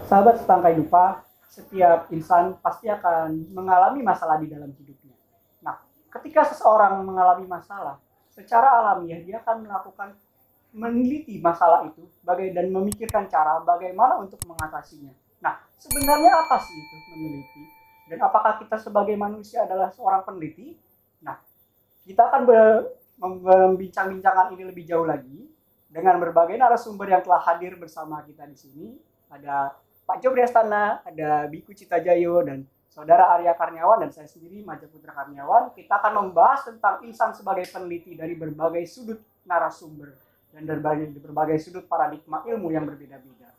Sahabat setangkai dupa, setiap insan pasti akan mengalami masalah di dalam hidupnya. Nah, ketika seseorang mengalami masalah, secara alamiah dia akan melakukan meneliti masalah itu dan memikirkan cara bagaimana untuk mengatasinya. Nah, sebenarnya apa sih itu meneliti? Dan apakah kita sebagai manusia adalah seorang peneliti? Nah, kita akan membincang-bincangkan ini lebih jauh lagi dengan berbagai narasumber yang telah hadir bersama kita di sini. Ada Pak Jobri Astana, ada Biku Citajayo, dan Saudara Arya Karniawan, dan saya sendiri, Maja Putra Karniawan. Kita akan membahas tentang insan sebagai peneliti dari berbagai sudut narasumber dan berbagai sudut paradigma ilmu yang berbeda-beda.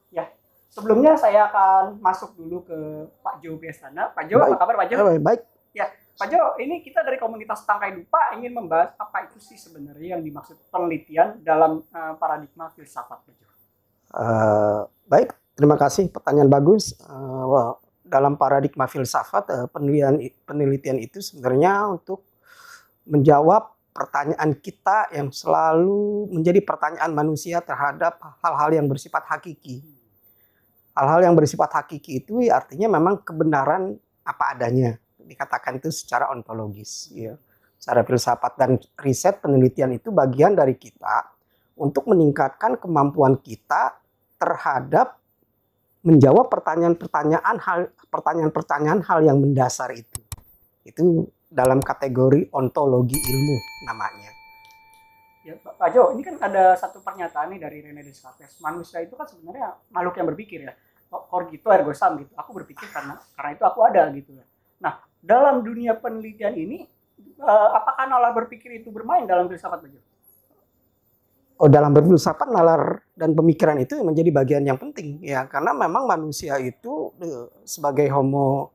Ya, sebelumnya saya akan masuk dulu ke Pak Jobri Astana. Pak Jo, apa kabar Pak Jo? Baik. Ya, Pak Jo, ini kita dari komunitas Tangkai Dupa ingin membahas apa itu sih sebenarnya yang dimaksud penelitian dalam paradigma filsafat, Pak Jo. Baik, terima kasih, pertanyaan bagus. Dalam paradigma filsafat, penelitian itu sebenarnya untuk menjawab pertanyaan kita yang selalu menjadi pertanyaan manusia terhadap hal-hal yang bersifat hakiki. Hal-hal yang bersifat hakiki itu artinya memang kebenaran apa adanya. Dikatakan itu secara ontologis. Ya. Secara filsafat dan riset penelitian itu bagian dari kita untuk meningkatkan kemampuan kita terhadap menjawab pertanyaan-pertanyaan hal yang mendasar itu. Itu dalam kategori ontologi ilmu namanya. Ya, Pak Jo, ini kan ada satu pernyataan nih dari René Descartes. Manusia itu kan sebenarnya makhluk yang berpikir ya. Cogito ergo sum gitu. Aku berpikir karena itu aku ada gitu. Nah, dalam dunia penelitian ini, apakah nalar berpikir itu bermain dalam filsafat, Pak Jo? Dalam berfilsafat, nalar dan pemikiran itu menjadi bagian yang penting ya, karena memang manusia itu sebagai homo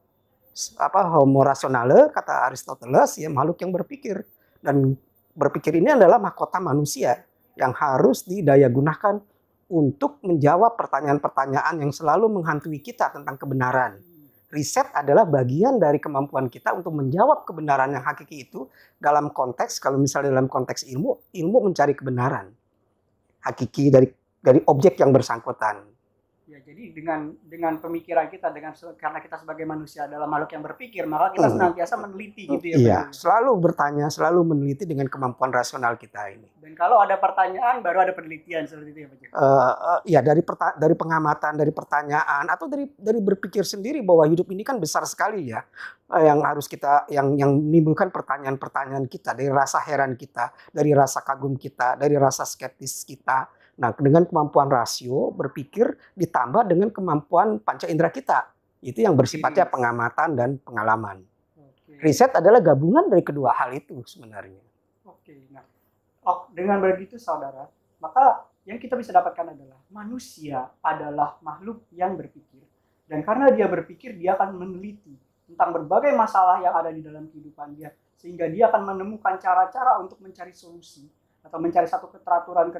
rasionale, kata Aristoteles, ya makhluk yang berpikir, dan berpikir ini adalah mahkota manusia yang harus didaya gunakan untuk menjawab pertanyaan-pertanyaan yang selalu menghantui kita tentang kebenaran. Riset adalah bagian dari kemampuan kita untuk menjawab kebenaran yang hakiki itu dalam konteks, kalau misalnya dalam konteks ilmu mencari kebenaran hakiki dari objek yang bersangkutan. Ya, jadi dengan pemikiran kita, karena kita sebagai manusia adalah makhluk yang berpikir, maka kita senantiasa meneliti gitu ya. Iya, selalu bertanya, selalu meneliti dengan kemampuan rasional kita ini. Dan kalau ada pertanyaan, baru ada penelitian seperti itu ya Pak Jo? Ya, dari pengamatan, dari pertanyaan, atau dari berpikir sendiri bahwa hidup ini kan besar sekali ya, yang harus kita, yang menimbulkan pertanyaan-pertanyaan kita, dari rasa heran kita, dari rasa kagum kita, dari rasa skeptis kita. Nah, dengan kemampuan rasio berpikir ditambah dengan kemampuan panca indera kita, itu yang bersifatnya pengamatan dan pengalaman. Riset adalah gabungan dari kedua hal itu sebenarnya. Nah, dengan begitu saudara, maka yang kita bisa dapatkan adalah manusia adalah makhluk yang berpikir, dan karena dia berpikir, dia akan meneliti tentang berbagai masalah yang ada di dalam kehidupan dia, sehingga dia akan menemukan cara-cara untuk mencari solusi atau mencari satu keteraturan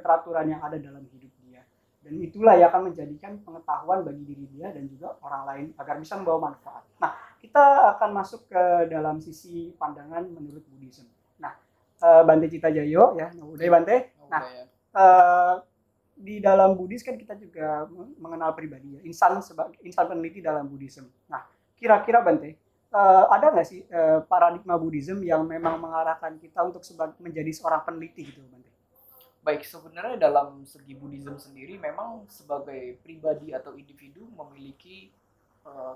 yang ada dalam hidup dia. Dan itulah yang akan menjadikan pengetahuan bagi diri dia dan juga orang lain agar bisa membawa manfaat. Nah, kita akan masuk ke dalam sisi pandangan menurut Buddhism. Nah, Bante Citajayo ya, udah Bante. Nah, di dalam Buddhis kan kita juga mengenal pribadi ya, insan peneliti dalam Buddhism. Nah, kira-kira Bante, ada nggak sih paradigma Buddhism yang memang mengarahkan kita untuk menjadi seorang peneliti gitu, Bante? Baik, sebenarnya dalam segi Buddhism sendiri memang sebagai pribadi atau individu memiliki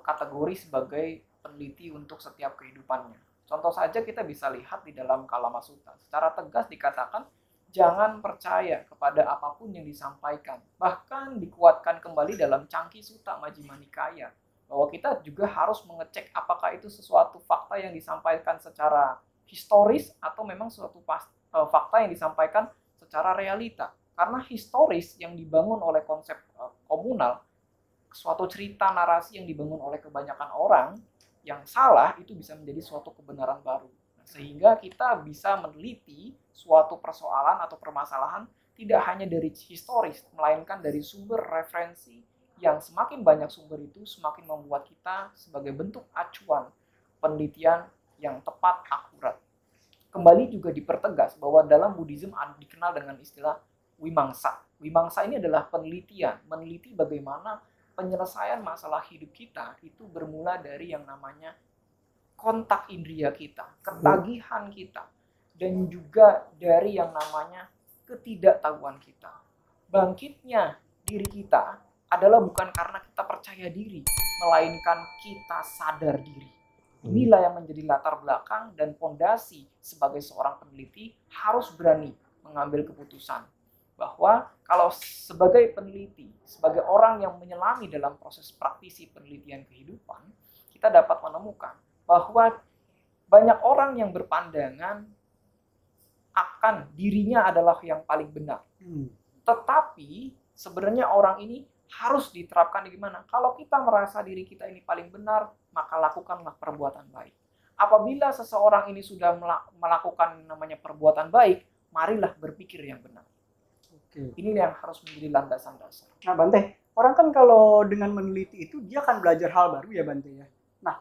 kategori sebagai peneliti untuk setiap kehidupannya. Contoh saja kita bisa lihat di dalam Kalama Sutta. Secara tegas dikatakan jangan percaya kepada apapun yang disampaikan. Bahkan dikuatkan kembali dalam Cangki Sutta Majjhima Nikaya, bahwa kita juga harus mengecek apakah itu sesuatu fakta yang disampaikan secara historis atau memang suatu fakta yang disampaikan secara realita. Karena historis yang dibangun oleh konsep komunal, suatu cerita narasi yang dibangun oleh kebanyakan orang yang salah, itu bisa menjadi suatu kebenaran baru. Sehingga kita bisa meneliti suatu persoalan atau permasalahan tidak hanya dari historis, melainkan dari sumber referensi yang semakin banyak sumber itu semakin membuat kita sebagai bentuk acuan penelitian yang tepat, akurat. Kembali juga dipertegas bahwa dalam Buddhism dikenal dengan istilah Wimangsa. Wimangsa ini adalah penelitian, meneliti bagaimana penyelesaian masalah hidup kita itu bermula dari yang namanya kontak indera kita, ketagihan kita, dan juga dari yang namanya ketidaktahuan kita. Bangkitnya diri kita adalah bukan karena kita percaya diri, melainkan kita sadar diri. Inilah yang menjadi latar belakang dan fondasi sebagai seorang peneliti harus berani mengambil keputusan bahwa kalau sebagai peneliti, sebagai orang yang menyelami dalam proses praktisi penelitian kehidupan, kita dapat menemukan bahwa banyak orang yang berpandangan akan dirinya adalah yang paling benar. Tetapi sebenarnya orang ini harus diterapkan di gimana? Kalau kita merasa diri kita ini paling benar, maka lakukanlah perbuatan baik. Apabila seseorang ini sudah melakukan namanya perbuatan baik, marilah berpikir yang benar. Ini yang harus menjadi landasan dasar. Nah Bante, orang kan kalau dengan meneliti itu dia akan belajar hal baru ya Bante ya. Nah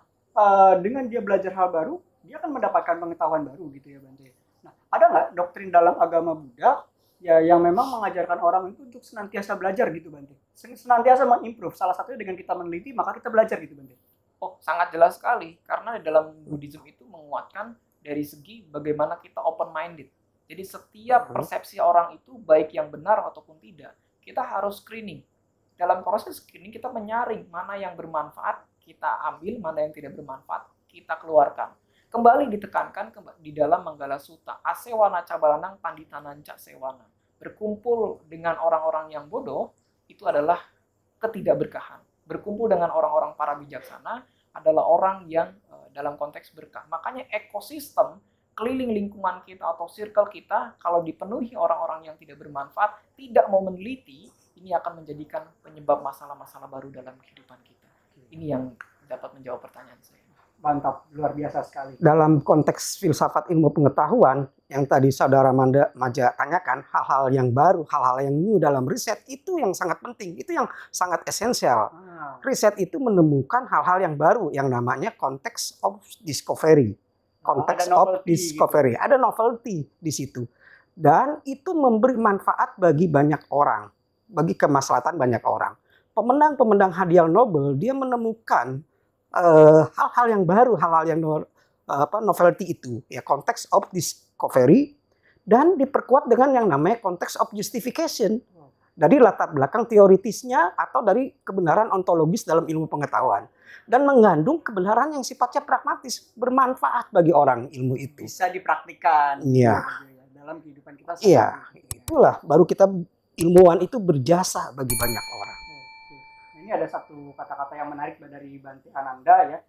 dengan dia belajar hal baru, dia akan mendapatkan pengetahuan baru gitu ya Bante. Nah ada nggak doktrin dalam agama Buddha ya yang memang mengajarkan orang itu untuk senantiasa belajar gitu Bante? Senantiasa mengimprove. Salah satunya dengan kita meneliti maka kita belajar gitu Bante. Oh sangat jelas sekali karena di dalam Buddhism itu menguatkan dari segi bagaimana kita open minded. Jadi setiap persepsi orang itu baik yang benar ataupun tidak, kita harus screening. Dalam proses screening kita menyaring mana yang bermanfaat, kita ambil, mana yang tidak bermanfaat, kita keluarkan. Kembali ditekankan di dalam Manggala Sutta, asewana cabalanang panditananca sewana. Berkumpul dengan orang-orang yang bodoh itu adalah ketidakberkahan. Berkumpul dengan orang-orang para bijaksana adalah orang yang dalam konteks berkah. Makanya ekosistem keliling lingkungan kita atau circle kita kalau dipenuhi orang-orang yang tidak bermanfaat, tidak mau meneliti, ini akan menjadikan penyebab masalah-masalah baru dalam kehidupan kita. Ini yang dapat menjawab pertanyaan saya. Mantap, luar biasa sekali. Dalam konteks filsafat ilmu pengetahuan yang tadi Saudara Maja tanyakan, hal-hal yang baru, hal-hal yang new dalam riset itu yang sangat penting, itu yang sangat esensial. Riset itu menemukan hal-hal yang baru yang namanya konteks of discovery. Konteks of discovery, gitu. Ada novelty di situ. Dan itu memberi manfaat bagi banyak orang, bagi kemaslahatan banyak orang. Pemenang-pemenang hadiah Nobel, dia menemukan hal-hal yang baru, hal-hal yang novelty itu. Ya, konteks of discovery, dan diperkuat dengan yang namanya konteks of justification. Dari latar belakang teoritisnya atau dari kebenaran ontologis dalam ilmu pengetahuan. Dan mengandung kebenaran yang sifatnya pragmatis, bermanfaat bagi orang ilmu itu. Bisa dipraktikkan dalam kehidupan kita. Iya, itulah baru kita ilmuwan itu berjasa bagi banyak orang. Ini ada satu kata-kata yang menarik dari Bante Ananda ya.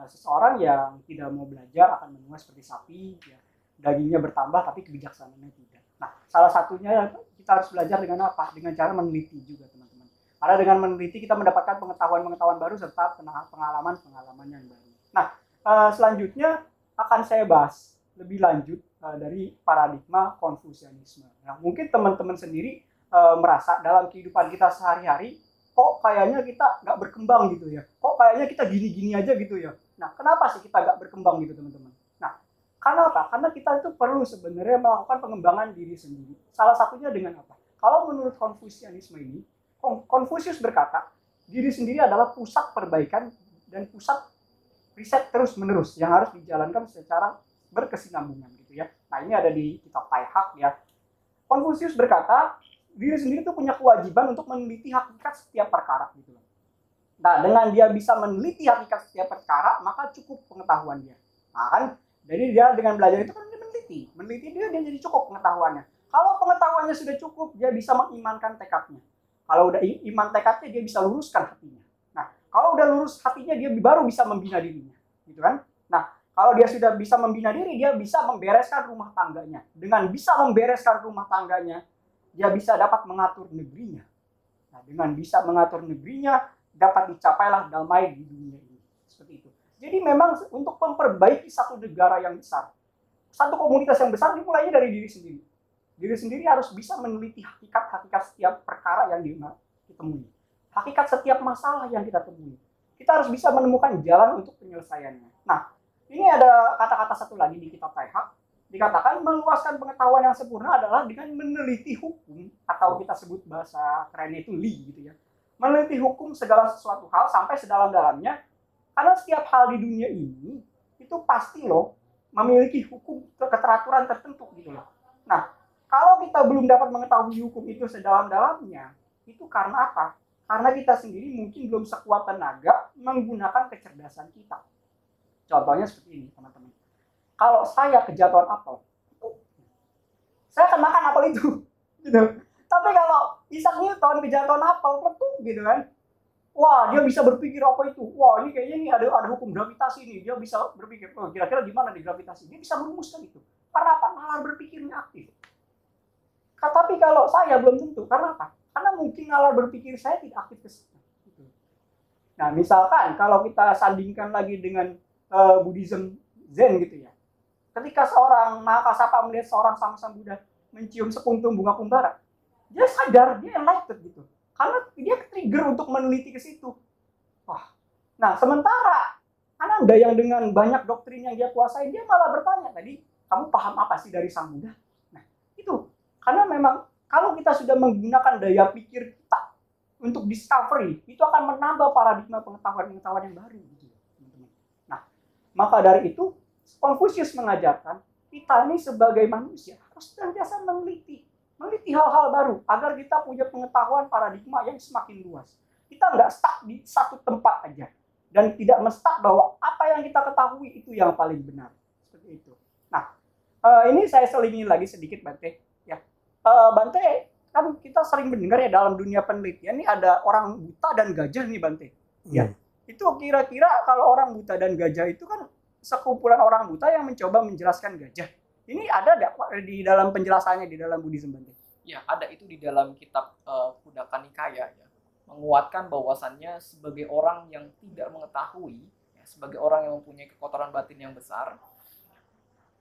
Seseorang yang tidak mau belajar akan menua seperti sapi, ya. Dagingnya bertambah tapi kebijaksanaannya tidak. Nah, salah satunya kita harus belajar dengan apa? Dengan cara meneliti juga teman-teman. Karena dengan meneliti kita mendapatkan pengetahuan-pengetahuan baru serta pengalaman-pengalaman yang baru. Nah, selanjutnya akan saya bahas lebih lanjut dari paradigma Konfusianisme. Nah, mungkin teman-teman sendiri merasa dalam kehidupan kita sehari-hari, kok kayaknya kita nggak berkembang gitu ya. Kok kayaknya kita gini-gini aja gitu ya. Nah, kenapa sih kita nggak berkembang gitu teman-teman? Nah, karena apa? Karena kita itu perlu sebenarnya melakukan pengembangan diri sendiri. Salah satunya dengan apa? Kalau menurut Konfusianisme ini, Konfusius berkata, diri sendiri adalah pusat perbaikan dan pusat riset terus-menerus yang harus dijalankan secara berkesinambungan gitu ya. Nah, ini ada di kitab Taihak ya. Konfusius berkata, diri sendiri itu punya kewajiban untuk meneliti hakikat setiap perkara gitu loh. Nah, dengan dia bisa meneliti hakikat setiap perkara, maka cukup pengetahuan dia. Nah, kan jadi dia dengan belajar itu kan dia meneliti. Meneliti dia jadi cukup pengetahuannya. Kalau pengetahuannya sudah cukup, dia bisa mengimankan tekadnya. Kalau udah iman tekadnya, dia bisa luruskan hatinya. Nah, kalau udah lurus hatinya, dia baru bisa membina dirinya, gitu kan? Nah, kalau dia sudah bisa membina diri, dia bisa membereskan rumah tangganya. Dengan bisa membereskan rumah tangganya, dia bisa dapat mengatur negerinya. Nah, dengan bisa mengatur negerinya, dapat dicapailah damai di dunia ini. Seperti itu. Jadi memang untuk memperbaiki satu negara yang besar, satu komunitas yang besar dimulainya dari diri sendiri. Diri sendiri harus bisa meneliti hakikat-hakikat setiap perkara yang ditemui. Hakikat setiap masalah yang kita temui. Kita harus bisa menemukan jalan untuk penyelesaiannya. Nah, ini ada kata-kata satu lagi di kitab Taihak. Dikatakan meluaskan pengetahuan yang sempurna adalah dengan meneliti hukum, atau kita sebut bahasa kerennya itu li gitu ya. meneliti hukum segala sesuatu hal sampai sedalam-dalamnya, karena setiap hal di dunia ini itu pasti loh memiliki hukum keteraturan tertentu gitu loh. Nah, kalau kita belum dapat mengetahui hukum itu sedalam-dalamnya, itu karena apa? Karena kita sendiri mungkin belum sekuat tenaga menggunakan kecerdasan kita. Contohnya seperti ini, teman-teman. Kalau saya kejatuhan apel, saya akan makan apel itu, gitu. Tapi kalau Isaac Newton kejatuhan apel, gitu kan? Wah, dia bisa berpikir apa itu? Wah, ini kayaknya ini ada hukum gravitasi nih. Dia bisa berpikir, oh, kira-kira gimana di gravitasi? Dia bisa merumuskan itu. Karena apa? Nalar berpikirnya aktif. Tapi kalau saya belum tentu. Karena apa? Karena mungkin nalar berpikir saya tidak aktif ke situ. Nah, misalkan kalau kita sandingkan lagi dengan Buddhism Zen gitu ya. Ketika seorang Mahakasapa melihat seorang Sang Buddha mencium sepuntung bunga kumbara, dia sadar, dia enlightened gitu. Karena dia trigger untuk meneliti ke situ. Wah. Nah, sementara Ananda yang dengan banyak doktrin yang dia kuasai, dia malah bertanya tadi, kamu paham apa sih dari Sang Buddha? Nah, itu. Karena memang kalau kita sudah menggunakan daya pikir kita untuk discovery, itu akan menambah paradigma pengetahuan-pengetahuan yang baru gitu, teman-teman. Nah, maka dari itu Confucius mengajarkan kita ini sebagai manusia harus senantiasa meneliti hal-hal baru agar kita punya pengetahuan paradigma yang semakin luas. Kita nggak stuck di satu tempat aja dan tidak menstuck bahwa apa yang kita ketahui itu yang paling benar. Seperti itu. Nah, ini saya selingi lagi sedikit Bante. Ya, Bante kan kita sering mendengar ya dalam dunia penelitian ini ada orang buta dan gajah nih Bante. Ya, itu kira-kira kalau orang buta dan gajah itu kan sekumpulan orang buta yang mencoba menjelaskan gajah. Ini ada nggak di dalam penjelasannya di dalam Buddhism Bante? Ya, ada itu di dalam kitab Khuddaka Nikaya ya. Menguatkan bahwasannya sebagai orang yang tidak mengetahui, ya, sebagai orang yang mempunyai kekotoran batin yang besar,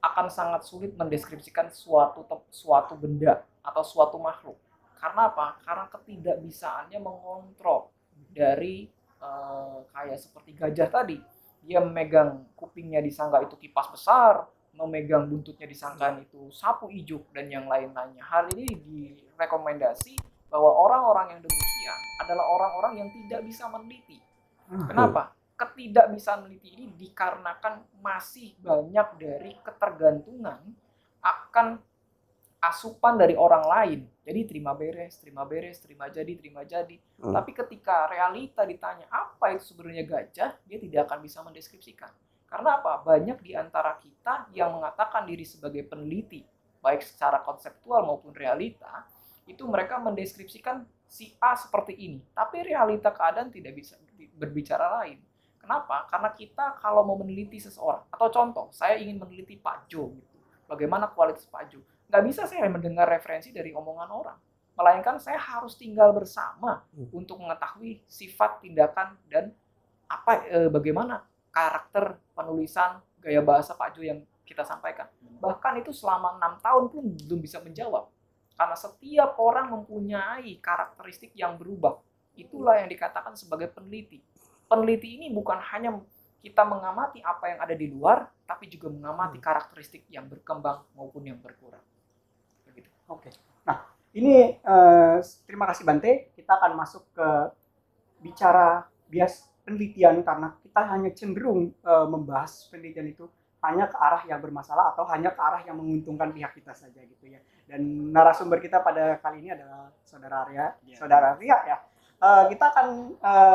akan sangat sulit mendeskripsikan suatu benda atau suatu makhluk. Karena apa? Karena ketidakbisaannya mengontrol dari kayak seperti gajah tadi. Dia memegang kupingnya disangka itu kipas besar, memegang buntutnya disangka itu sapu ijuk dan yang lain-lainnya. Hal ini direkomendasi bahwa orang-orang yang demikian adalah orang-orang yang tidak bisa meneliti. Kenapa? Ketidakbisaan meneliti ini dikarenakan masih banyak dari ketergantungan akan asupan dari orang lain. Jadi terima beres, terima jadi. Tapi ketika realita ditanya apa itu sebenarnya gajah, dia tidak akan bisa mendeskripsikan. Karena apa? Banyak di antara kita yang mengatakan diri sebagai peneliti, baik secara konseptual maupun realita, itu mereka mendeskripsikan si A seperti ini. Tapi realita keadaan tidak bisa berbicara lain. Kenapa? Karena kita kalau mau meneliti seseorang, atau contoh, saya ingin meneliti Pak Jo, gitu. Bagaimana kualitas Pak Jo? Nggak bisa saya mendengar referensi dari omongan orang. Melainkan saya harus tinggal bersama untuk mengetahui sifat, tindakan, dan bagaimana karakter penulisan gaya bahasa Pak Jo yang kita sampaikan. Bahkan itu selama 6 tahun pun belum bisa menjawab. Karena setiap orang mempunyai karakteristik yang berubah. Itulah yang dikatakan sebagai peneliti. Peneliti ini bukan hanya kita mengamati apa yang ada di luar, tapi juga mengamati karakteristik yang berkembang maupun yang berkurang. Begitu. Oke. Nah, ini terima kasih Bante. Kita akan masuk ke bicara bias penelitian karena kita hanya cenderung membahas penelitian itu hanya ke arah yang bermasalah atau hanya ke arah yang menguntungkan pihak kita saja gitu ya. Dan narasumber kita pada kali ini adalah Saudara Arya. Yeah. Saudara Arya ya. Kita akan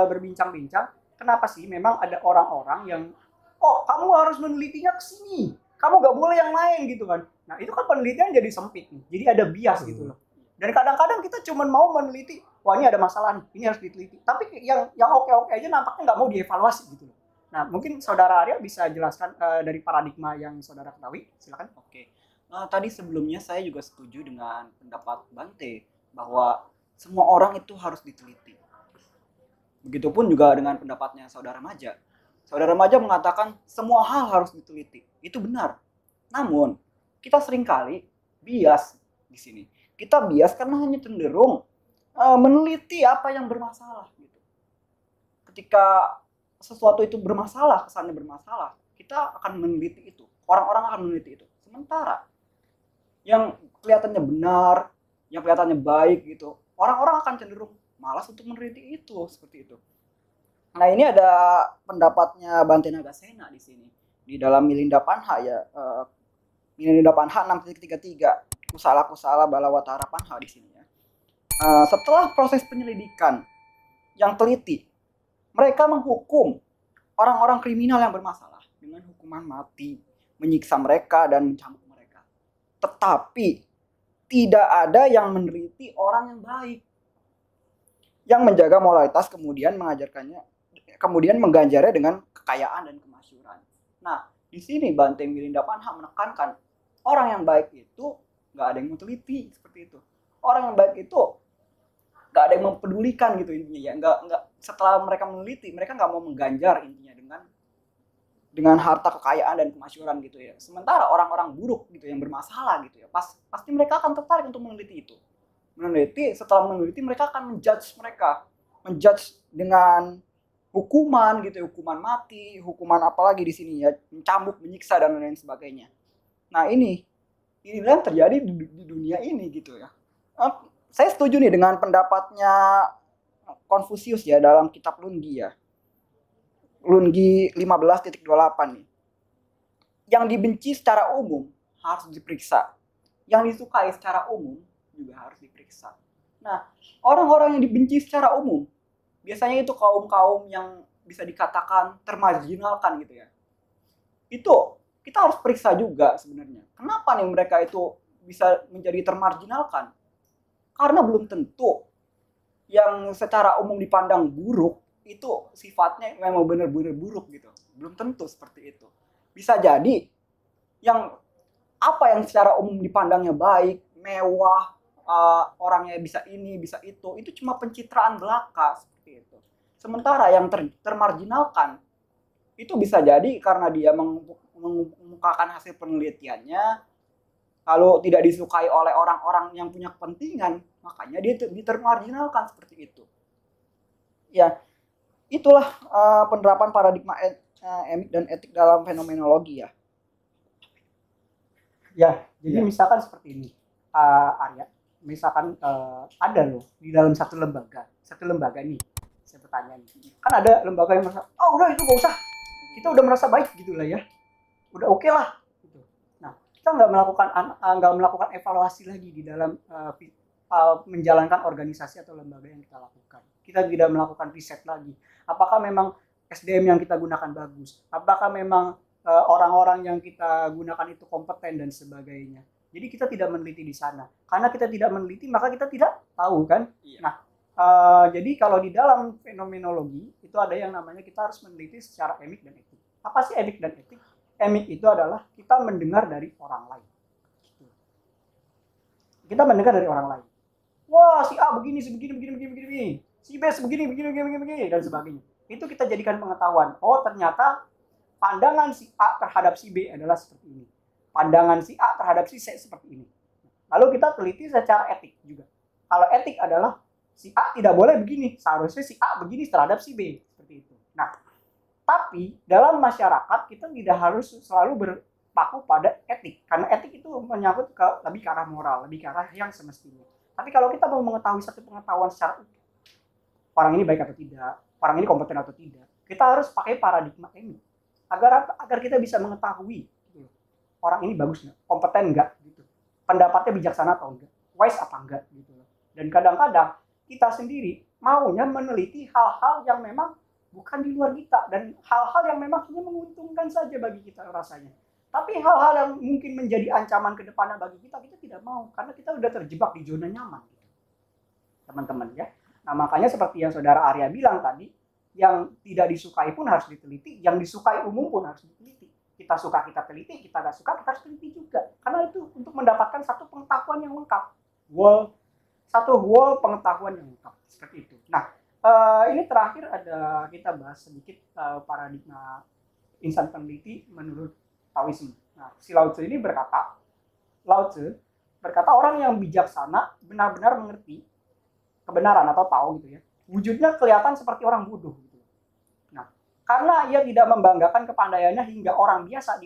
berbincang-bincang kenapa sih memang ada orang-orang yang kamu harus menelitinya ke sini. Kamu nggak boleh yang lain gitu kan. Nah, itu kan penelitian jadi sempit nih. Jadi ada bias gitu loh. Dan kadang-kadang kita cuma mau meneliti, wah ini ada masalah nih, ini harus diteliti. Tapi yang oke-oke aja nampaknya nggak mau dievaluasi gitu loh. Nah, mungkin Saudara Arya bisa jelaskan dari paradigma yang Saudara ketahui. Silakan. Oke. Tadi sebelumnya saya juga setuju dengan pendapat Bante bahwa semua orang itu harus diteliti. Begitupun juga dengan pendapatnya Saudara Maja. Saudara Maja mengatakan semua hal harus diteliti. Itu benar. Namun, kita seringkali bias di sini. Kita bias karena hanya cenderung meneliti apa yang bermasalah gitu. Ketika sesuatu itu bermasalah, kesannya bermasalah, kita akan meneliti itu. Orang-orang akan meneliti itu. Sementara yang kelihatannya benar, yang kelihatannya baik gitu, orang-orang akan cenderung malas untuk meneliti itu, seperti itu. Nah, ini ada pendapatnya Bante Nagasena di sini. Di dalam Milinda Panha ya, Milinda Panha 6.33, kusala balawatara Panha di sini ya. Setelah proses penyelidikan yang teliti, mereka menghukum orang-orang kriminal yang bermasalah dengan hukuman mati, menyiksa mereka dan mencambuk mereka. Tetapi tidak ada yang meneliti orang yang baik, yang menjaga moralitas kemudian mengganjarnya dengan kekayaan dan kemasyhuran. Nah, di sini Bante Milinda Panha menekankan orang yang baik itu nggak ada yang mau teliti, seperti itu. Orang yang baik itu nggak ada yang mempedulikan gitu intinya ya. Nggak setelah mereka meneliti, mereka nggak mau mengganjar intinya dengan harta kekayaan dan kemasyhuran gitu ya. Sementara orang-orang buruk gitu yang bermasalah gitu ya, pasti mereka akan tertarik untuk meneliti itu. Setelah meneliti mereka akan menjudge dengan hukuman gitu ya, hukuman mati, hukuman apalagi di sini ya, mencambuk, menyiksa dan lain sebagainya. Nah, inilah yang terjadi di dunia ini gitu ya. Saya setuju nih dengan pendapatnya Konfusius ya dalam kitab Lungi ya. Lungi 15.28 nih. Yang dibenci secara umum harus diperiksa. Yang disukai secara umum juga harus diperiksa. Nah, orang-orang yang dibenci secara umum biasanya itu kaum-kaum yang bisa dikatakan termarginalkan gitu ya. Itu kita harus periksa juga sebenarnya. Kenapa nih mereka itu bisa menjadi termarginalkan? Karena belum tentu yang secara umum dipandang buruk itu sifatnya memang benar-benar buruk gitu. Belum tentu seperti itu. Bisa jadi yang secara umum dipandangnya baik, mewah, orangnya bisa ini, bisa itu cuma pencitraan belaka seperti itu. Sementara yang termarginalkan itu bisa jadi karena dia mengemukakan hasil penelitiannya, lalu tidak disukai oleh orang-orang yang punya kepentingan, makanya dia termarginalkan seperti itu. Ya, itulah penerapan paradigma emik dan etik dalam fenomenologi ya. Ya, jadi misalkan seperti ini, Arya. Misalkan ada loh di dalam satu lembaga nih, saya bertanya nih, kan ada lembaga yang merasa, udah itu gak usah, kita udah merasa baik gitulah ya, udah oke lah. Gitu. Nah, kita nggak melakukan evaluasi lagi di dalam menjalankan organisasi atau lembaga yang kita lakukan. Kita tidak melakukan riset lagi. Apakah memang SDM yang kita gunakan bagus? Apakah memang orang-orang yang kita gunakan itu kompeten dan sebagainya? Jadi kita tidak meneliti di sana. Karena kita tidak meneliti, maka kita tidak tahu kan. Iya. Nah, jadi kalau di dalam fenomenologi itu ada yang namanya kita harus meneliti secara emik dan etik. Apa sih emik dan etik? Emik itu adalah kita mendengar dari orang lain. Kita mendengar dari orang lain. Wah, si A begini, begini. Si B begini, dan sebagainya. Itu kita jadikan pengetahuan. Oh, ternyata pandangan si A terhadap si B adalah seperti ini. Pandangan si A terhadap si C seperti ini. Lalu kita teliti secara etik juga. Kalau etik adalah si A tidak boleh begini, seharusnya si A begini terhadap si B, seperti itu. Nah, tapi dalam masyarakat kita tidak harus selalu berpaku pada etik, karena etik itu menyangkut lebih ke arah moral, lebih ke arah yang semestinya. Tapi kalau kita mau mengetahui satu pengetahuan secara utuh, orang ini baik atau tidak, orang ini kompeten atau tidak, kita harus pakai paradigma ini agar kita bisa mengetahui orang ini bagus nggak, kompeten nggak, gitu, pendapatnya bijaksana atau enggak, wise apa enggak, gitu. Dan kadang-kadang kita sendiri maunya meneliti hal-hal yang memang bukan di luar kita dan hal-hal yang memang hanya menguntungkan saja bagi kita rasanya. Tapi hal-hal yang mungkin menjadi ancaman ke depannya bagi kita tidak mau karena kita udah terjebak di zona nyaman, gitu. Teman-teman ya. Nah, makanya seperti yang Saudara Arya bilang tadi, yang tidak disukai pun harus diteliti, yang disukai umum pun harus diteliti. Kita suka kita teliti, kita nggak suka kita harus teliti juga. Karena itu untuk mendapatkan satu pengetahuan yang lengkap. Satu wall pengetahuan yang lengkap. Seperti itu. Nah, ini terakhir ada kita bahas sedikit paradigma insan peneliti menurut Taoisme. Nah, si Lao Tzu ini berkata orang yang bijaksana benar-benar mengerti kebenaran atau tahu gitu ya. Wujudnya kelihatan seperti orang bodoh gitu. Nah, karena ia tidak membanggakan kepandaiannya hingga orang biasa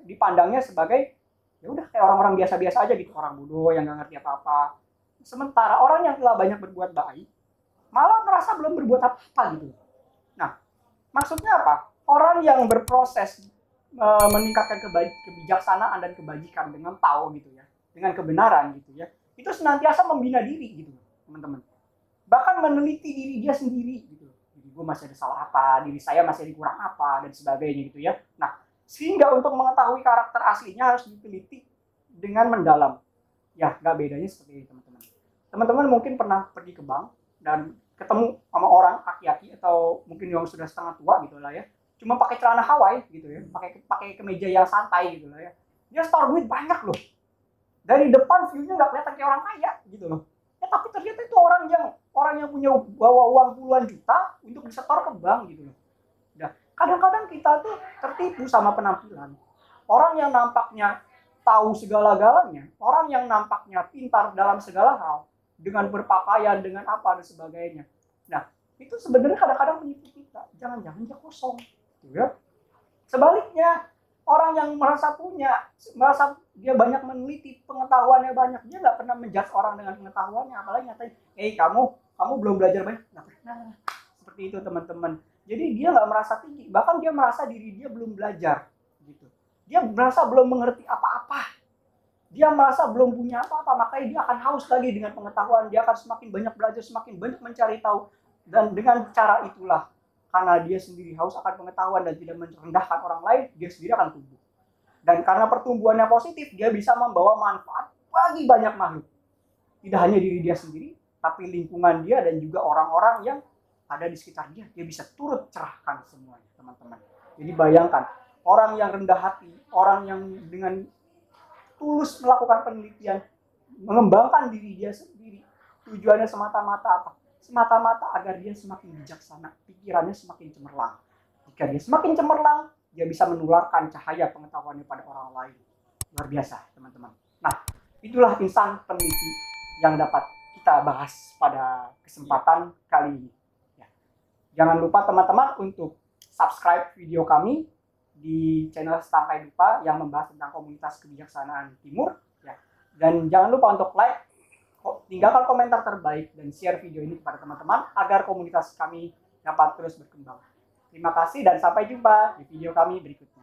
dipandangnya sebagai ya udah kayak orang-orang biasa-biasa aja gitu, orang bodoh yang nggak ngerti apa-apa. Sementara orang yang telah banyak berbuat baik malah merasa belum berbuat apa-apa gitu. Nah, maksudnya apa? Orang yang berproses meningkatkan kebijaksanaan dan kebajikan dengan tahu gitu ya, dengan kebenaran gitu ya, itu senantiasa membina diri gitu, teman-teman. Bahkan meneliti diri dia sendiri gitu. Jadi gue masih ada salah apa, diri saya masih ada kurang apa dan sebagainya gitu ya. Nah, sehingga untuk mengetahui karakter aslinya harus diteliti dengan mendalam. Ya, nggak bedanya seperti ini, teman-teman. Teman-teman mungkin pernah pergi ke bank dan ketemu sama orang aki-aki atau mungkin yang sudah setengah tua gitu lah ya, cuma pakai celana Hawaii gitu ya, pakai kemeja yang santai gitu lah ya, dia store duit banyak loh, dari depan view-nya nggak kelihatan kayak orang kaya gitu loh ya, tapi ternyata itu orang yang punya bawa uang puluhan juta untuk disetor ke bank gitu loh. Nah, kadang-kadang kita tuh tertipu sama penampilan orang yang nampaknya tahu segala-galanya, orang yang nampaknya pintar dalam segala hal, dengan berpakaian, dengan apa dan sebagainya. Nah, itu sebenarnya kadang-kadang menipu kita. Jangan-jangan dia kosong, gitu ya. Sebaliknya, orang yang merasa merasa dia banyak meneliti, pengetahuannya banyak, dia nggak pernah menjudge orang dengan pengetahuannya, apalagi ngatain, kamu belum belajar banyak, nggak pernah. Seperti itu, teman-teman. Jadi dia nggak merasa tinggi, bahkan dia merasa diri dia belum belajar, gitu. Dia merasa belum mengerti apa-apa. Dia merasa belum punya apa-apa, makanya dia akan haus lagi dengan pengetahuan, dia akan semakin banyak belajar, semakin banyak mencari tahu, dan dengan cara itulah, karena dia sendiri haus akan pengetahuan dan tidak merendahkan orang lain, dia sendiri akan tumbuh. Dan karena pertumbuhannya positif, dia bisa membawa manfaat bagi banyak makhluk, tidak hanya diri dia sendiri, tapi lingkungan dia dan juga orang-orang yang ada di sekitar dia bisa turut cerahkan semuanya, teman-teman. Jadi bayangkan, orang yang rendah hati, orang yang dengan tulus melakukan penelitian, mengembangkan diri dia sendiri. Tujuannya semata-mata apa? Semata-mata agar dia semakin bijaksana, pikirannya semakin cemerlang. Jika dia semakin cemerlang, dia bisa menularkan cahaya pengetahuannya pada orang lain. Luar biasa, teman-teman. Nah, itulah insan peneliti yang dapat kita bahas pada kesempatan kali ini. Ya. Jangan lupa teman-teman untuk subscribe video kami di channel Setangkai Dupa yang membahas tentang komunitas kebijaksanaan timur ya. Dan jangan lupa untuk like, tinggalkan komentar terbaik dan share video ini kepada teman-teman agar komunitas kami dapat terus berkembang. Terima kasih dan sampai jumpa di video kami berikutnya.